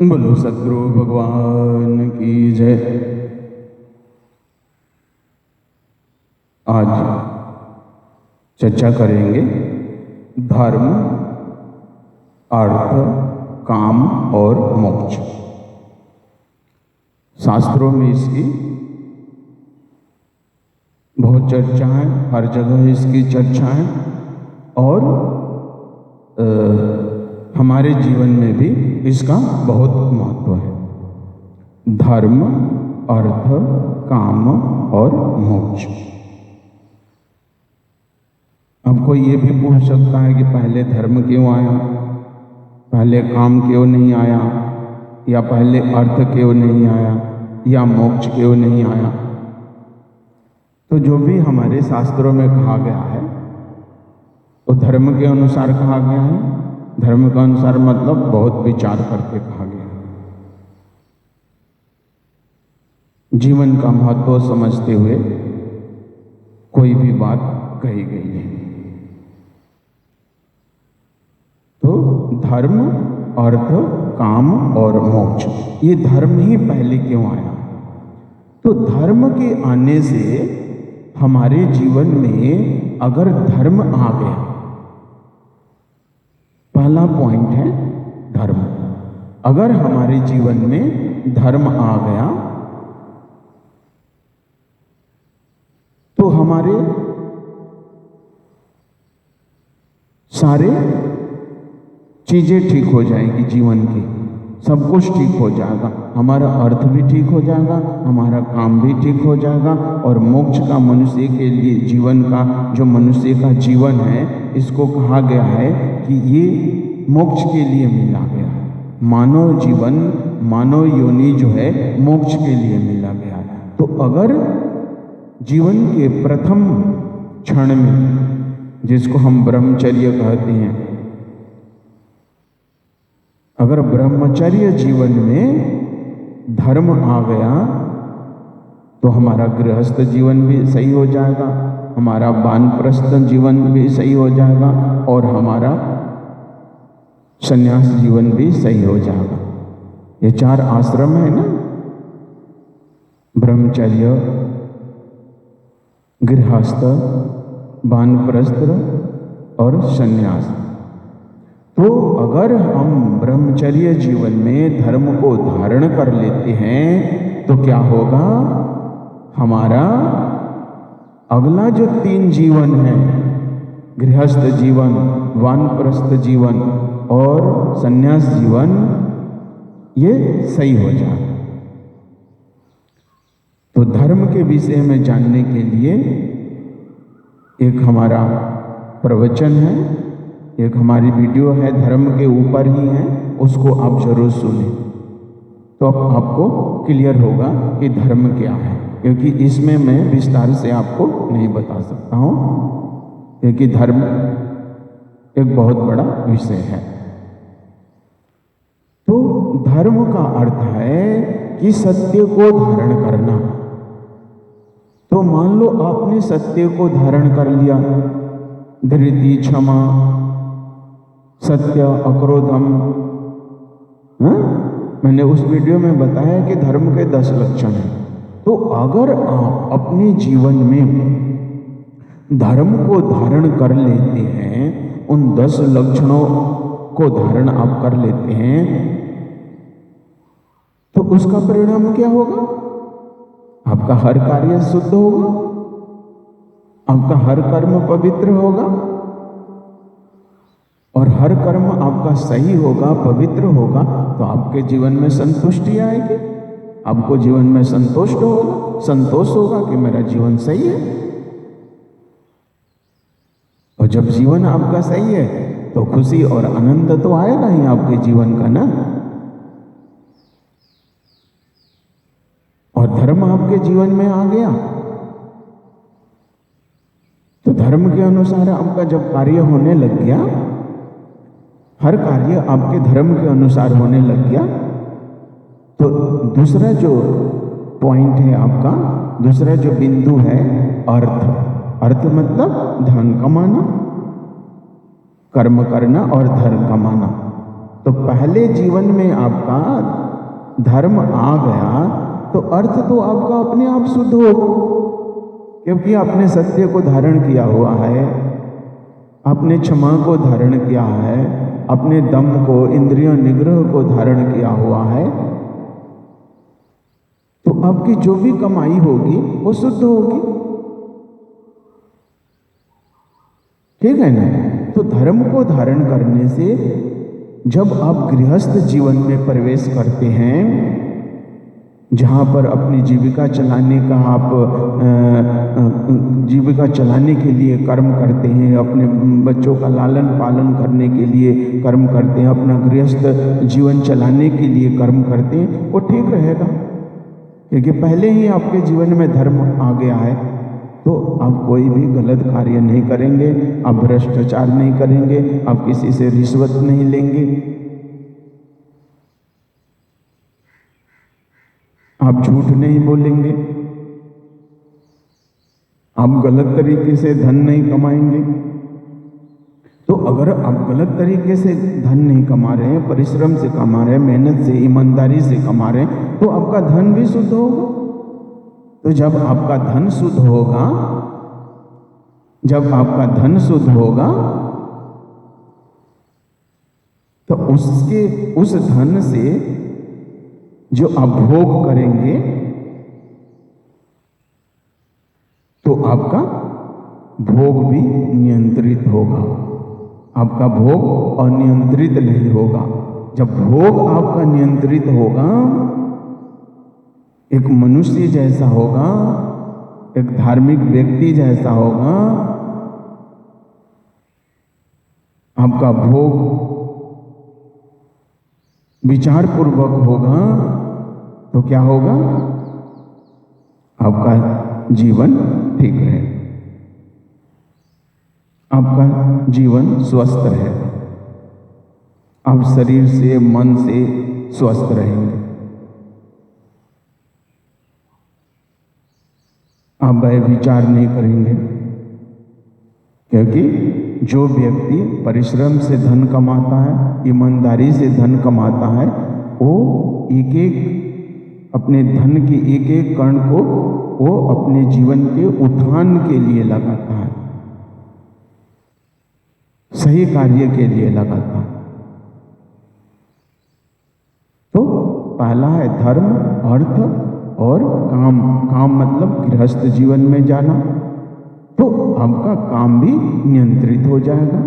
बोलो सद्गुरु भगवान की जय। आज चर्चा करेंगे धर्म, अर्थ, काम और मोक्ष। शास्त्रों में इसकी बहुत चर्चा है, हर जगह इसकी चर्चा है और हमारे जीवन में भी इसका बहुत महत्व है। धर्म, अर्थ, काम और मोक्ष। अब कोई ये भी पूछ सकता है कि पहले धर्म क्यों आया, पहले काम क्यों नहीं आया, या पहले अर्थ क्यों नहीं आया, या मोक्ष क्यों नहीं आया। तो जो भी हमारे शास्त्रों में कहा गया है वो धर्म के अनुसार कहा गया है। धर्म के अनुसार मतलब बहुत विचार करके कहा गया है, जीवन का महत्व समझते हुए कोई भी बात कही गई है। तो धर्म, अर्थ, काम और मोक्ष, ये धर्म ही पहले क्यों आया। तो धर्म के आने से हमारे जीवन में अगर धर्म आ गया, पहला पॉइंट है धर्म। अगर हमारे जीवन में धर्म आ गया तो हमारे सारे चीजें ठीक हो जाएगी, जीवन की सब कुछ ठीक हो जाएगा। हमारा अर्थ भी ठीक हो जाएगा, हमारा काम भी ठीक हो जाएगा और मोक्ष का मनुष्य के लिए जीवन का, जो मनुष्य का जीवन है, इसको कहा गया है कि ये मोक्ष के लिए मिला गया है। मानव जीवन, मानव योनि जो है मोक्ष के लिए मिला गया है। तो अगर जीवन के प्रथम क्षण में, जिसको हम ब्रह्मचर्य कहते हैं, अगर ब्रह्मचर्य जीवन में धर्म आ गया तो हमारा गृहस्थ जीवन भी सही हो जाएगा, हमारा वानप्रस्थ जीवन भी सही हो जाएगा और हमारा संन्यास जीवन भी सही हो जाएगा। ये 4 आश्रम है ना, ब्रह्मचर्य, गृहस्थ, वानप्रस्थ और संन्यास। तो अगर हम ब्रह्मचर्य जीवन में धर्म को धारण कर लेते हैं तो क्या होगा, हमारा अगला जो 3 जीवन है, गृहस्थ जीवन, वानप्रस्थ जीवन और संन्यास जीवन, ये सही हो जाए। तो धर्म के विषय में जानने के लिए एक हमारा प्रवचन है, एक हमारी वीडियो है, धर्म के ऊपर ही है, उसको आप जरूर सुने तो आपको क्लियर होगा कि धर्म क्या है। क्योंकि इसमें मैं विस्तार से आपको नहीं बता सकता हूँ, क्योंकि धर्म एक बहुत बड़ा विषय है। तो धर्म का अर्थ है कि सत्य को धारण करना। तो मान लो आपने सत्य को धारण कर लिया, धृति, क्षमा, सत्य, अक्रोधम। मैंने उस वीडियो में बताया कि धर्म के 10 लक्षण हैं। तो अगर आप अपने जीवन में धर्म को धारण कर लेते हैं, उन 10 लक्षणों को धारण आप कर लेते हैं, तो उसका परिणाम क्या होगा, आपका हर कार्य शुद्ध होगा, आपका हर कर्म पवित्र होगा और हर कर्म आपका सही होगा, पवित्र होगा। तो आपके जीवन में संतुष्टि आएगी, आपको जीवन में संतोष होगा कि मेरा जीवन सही है। और जब जीवन आपका सही है तो खुशी और आनंद तो आएगा ही आपके जीवन का ना। और धर्म आपके जीवन में आ गया तो धर्म के अनुसार आपका जब कार्य होने लग गया, हर कार्य आपके धर्म के अनुसार होने लग गया, तो दूसरा जो पॉइंट है आपका, दूसरा जो बिंदु है अर्थ। अर्थ मतलब धन कमाना, कर्म करना और धर्म कमाना। तो पहले जीवन में आपका धर्म आ गया तो अर्थ तो आपका अपने आप शुद्ध हो, क्योंकि आपने सत्य को धारण किया हुआ है, आपने क्षमा को धारण किया है, अपने दम को, इंद्रिय निग्रह को धारण किया हुआ है। तो आपकी जो भी कमाई होगी वो शुद्ध होगी, ठीक है ना। तो धर्म को धारण करने से जब आप गृहस्थ जीवन में प्रवेश करते हैं, जहाँ पर अपनी जीविका चलाने का आप जीविका चलाने के लिए कर्म करते हैं, अपने बच्चों का लालन पालन करने के लिए कर्म करते हैं, अपना गृहस्थ जीवन चलाने के लिए कर्म करते हैं, वो ठीक रहेगा, क्योंकि पहले ही आपके जीवन में धर्म आ गया है। तो आप कोई भी गलत कार्य नहीं करेंगे, आप भ्रष्टाचार नहीं करेंगे, आप किसी से रिश्वत नहीं लेंगे, आप झूठ नहीं बोलेंगे, आप गलत तरीके से धन नहीं कमाएंगे। तो अगर आप गलत तरीके से धन नहीं कमा रहे हैं, परिश्रम से कमा रहे हैं, मेहनत से, ईमानदारी से कमा रहे हैं, तो आपका धन भी शुद्ध होगा। तो जब आपका धन शुद्ध होगा, जब आपका धन शुद्ध होगा तो उस धन से जो आप भोग करेंगे तो आपका भोग भी नियंत्रित होगा, आपका भोग अनियंत्रित नहीं होगा। जब भोग आपका नियंत्रित होगा, एक मनुष्य जैसा होगा, एक धार्मिक व्यक्ति जैसा होगा, आपका भोग विचार पूर्वक होगा, तो क्या होगा, आपका जीवन ठीक रहेगा, आपका जीवन स्वस्थ रहेगा, आप शरीर से मन से स्वस्थ रहेंगे। आप व्यभिचार नहीं करेंगे, क्योंकि जो व्यक्ति परिश्रम से धन कमाता है, ईमानदारी से धन कमाता है, वो एक एक अपने धन के एक एक कण को वो अपने जीवन के उत्थान के लिए लगाता है, सही कार्य के लिए लगाता है। तो पहला है धर्म, अर्थ और काम। काम मतलब गृहस्थ जीवन में जाना, तो आपका काम भी नियंत्रित हो जाएगा,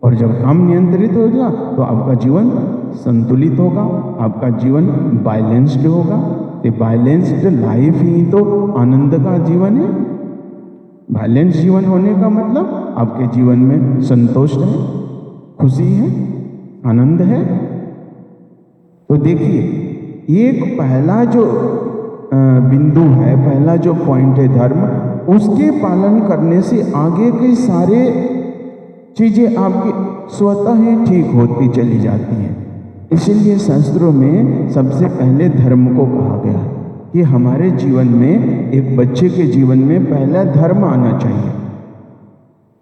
और जब काम नियंत्रित हो जाएगा तो आपका जीवन संतुलित होगा, आपका जीवन बैलेंस्ड होगा। तो बैलेंस्ड लाइफ ही तो आनंद का जीवन है। बैलेंस जीवन होने का मतलब आपके जीवन में संतोष है, खुशी है, आनंद है। तो देखिए, एक पहला जो बिंदु है, पहला जो पॉइंट है धर्म, उसके पालन करने से आगे के सारे चीजें आपकी स्वतः ही ठीक होती चली जाती हैं। इसीलिए शास्त्रों में सबसे पहले धर्म को कहा गया कि हमारे जीवन में, एक बच्चे के जीवन में पहला धर्म आना चाहिए।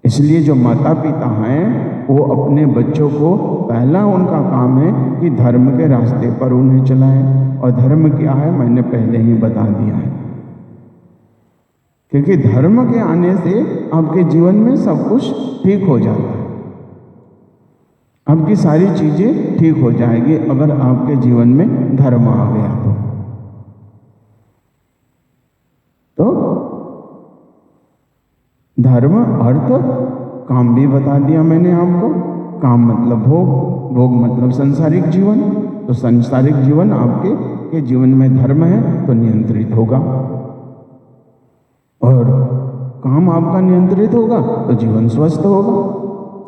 इसलिए जो माता पिता हैं वो अपने बच्चों को, पहला उनका काम है कि धर्म के रास्ते पर उन्हें चलाएं। और धर्म क्या है मैंने पहले ही बता दिया है, क्योंकि धर्म के आने से आपके जीवन में सब कुछ ठीक हो जाता है, आपकी सारी चीजें ठीक हो जाएगी अगर आपके जीवन में धर्म आ गया तो धर्म, अर्थ, काम भी बता दिया मैंने आपको। काम मतलब भोग, भोग मतलब संसारिक जीवन। तो संसारिक जीवन आपके जीवन में धर्म है तो नियंत्रित होगा, और काम आपका नियंत्रित होगा तो जीवन स्वस्थ होगा।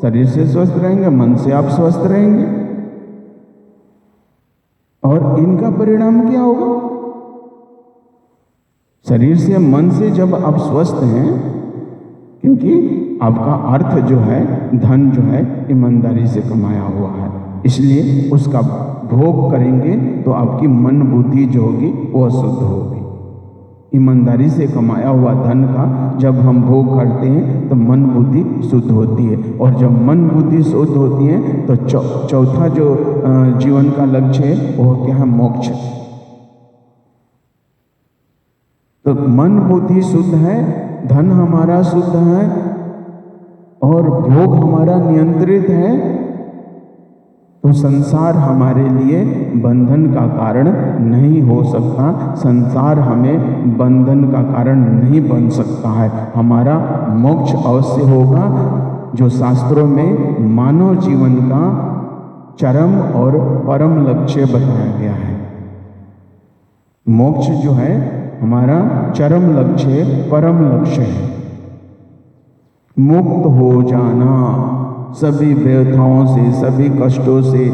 शरीर से स्वस्थ रहेंगे, मन से आप स्वस्थ रहेंगे, और इनका परिणाम क्या होगा? शरीर से, मन से जब आप स्वस्थ हैं, क्योंकि आपका अर्थ जो है, धन जो है, ईमानदारी से कमाया हुआ है, इसलिए उसका भोग करेंगे तो आपकी मन बुद्धि जो होगी वो अशुद्ध होगी। ईमानदारी से कमाया हुआ धन का जब हम भोग करते हैं तो मन बुद्धि शुद्ध होती है, और जब मन बुद्धि शुद्ध होती है तो चौथा जो जीवन का लक्ष्य है वो क्या है? मोक्ष। तो मन बुद्धि शुद्ध है, धन हमारा शुद्ध है और भोग हमारा नियंत्रित है, तो संसार हमारे लिए बंधन का कारण नहीं हो सकता, संसार हमें बंधन का कारण नहीं बन सकता है। हमारा मोक्ष अवश्य होगा, जो शास्त्रों में मानव जीवन का चरम और परम लक्ष्य बताया गया है। मोक्ष जो है हमारा चरम लक्ष्य, परम लक्ष्य है। मुक्त हो जाना सभी व्यथाओं से, सभी कष्टों से,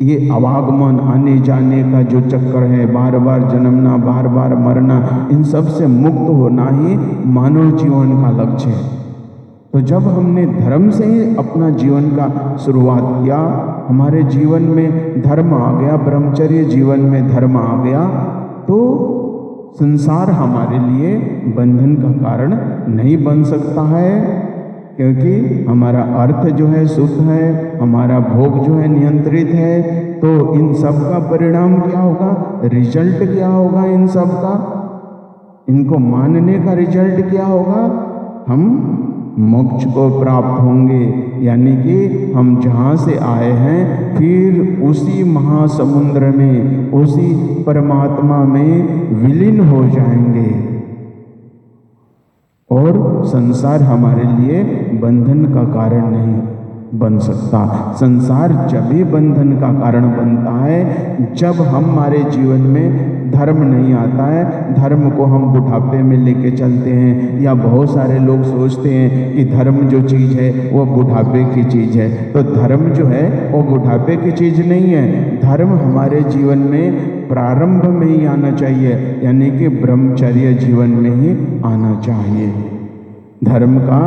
ये आवागमन आने जाने का जो चक्कर है, बार बार जन्मना, बार बार मरना, इन सब से मुक्त होना ही मानव जीवन का लक्ष्य है। तो जब हमने धर्म से ही अपना जीवन का शुरुआत किया, हमारे जीवन में धर्म आ गया, ब्रह्मचर्य जीवन में धर्म आ गया, तो संसार हमारे लिए बंधन का कारण नहीं बन सकता है, क्योंकि हमारा अर्थ जो है शुद्ध है, हमारा भोग जो है नियंत्रित है। तो इन सब का परिणाम क्या होगा? रिजल्ट क्या होगा? इन सब का, इनको मानने का रिजल्ट क्या होगा? हम मोक्ष को प्राप्त होंगे, यानी कि हम जहाँ से आए हैं फिर उसी महासमुद्र में, उसी परमात्मा में विलीन हो जाएंगे, और संसार हमारे लिए बंधन का कारण नहीं बन सकता। संसार जब भी बंधन का कारण बनता है जब हमारे जीवन में धर्म नहीं आता है, धर्म को हम बुढ़ापे में लेके चलते हैं, या बहुत सारे लोग सोचते हैं कि धर्म जो चीज़ है वो बुढ़ापे की चीज़ है। तो धर्म जो है वो बुढ़ापे की चीज़ नहीं है, धर्म हमारे जीवन में प्रारंभ में ही आना चाहिए, यानी कि ब्रह्मचर्य जीवन में ही आना चाहिए। धर्म का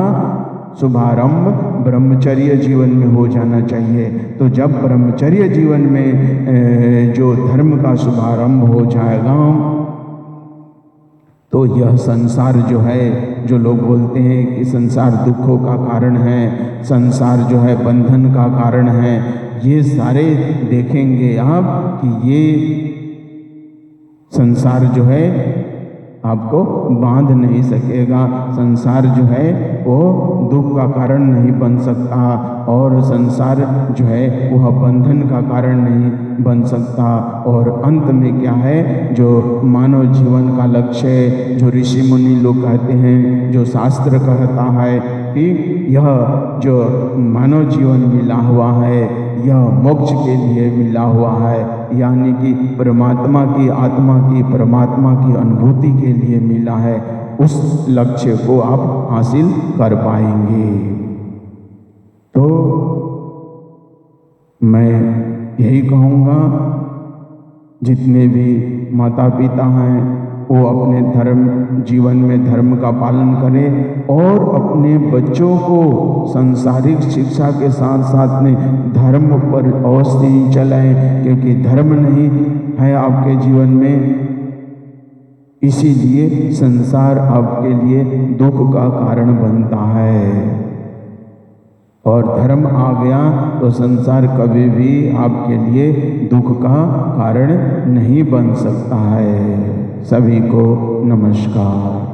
शुभारंभ ब्रह्मचर्य जीवन में हो जाना चाहिए। तो जब ब्रह्मचर्य जीवन में जो धर्म का शुभारंभ हो जाएगा, तो यह संसार जो है, जो लोग बोलते हैं कि संसार दुखों का कारण है, संसार जो है बंधन का कारण है, ये सारे देखेंगे आप कि ये संसार जो है आपको बांध नहीं सकेगा, संसार जो है वो दुख का कारण नहीं बन सकता, और संसार जो है वह बंधन का कारण नहीं बन सकता। और अंत में क्या है, जो मानव जीवन का लक्ष्य है, जो ऋषि मुनि लोग कहते हैं, जो शास्त्र कहता है कि यह जो मानव जीवन मिला हुआ है यह मोक्ष के लिए मिला हुआ है, यानी कि परमात्मा की, आत्मा की, परमात्मा की अनुभूति के लिए मिला है, उस लक्ष्य को आप हासिल कर पाएंगे। तो मैं यही कहूँगा, जितने भी माता पिता हैं वो अपने धर्म जीवन में धर्म का पालन करें, और अपने बच्चों को सांसारिक शिक्षा के साथ साथ में धर्म पर अवश्य ही चलाएं, क्योंकि धर्म नहीं है आपके जीवन में, इसीलिए संसार आपके लिए दुख का कारण बनता है। और धर्म आ गया तो संसार कभी भी आपके लिए दुख का कारण नहीं बन सकता है। सभी को नमस्कार।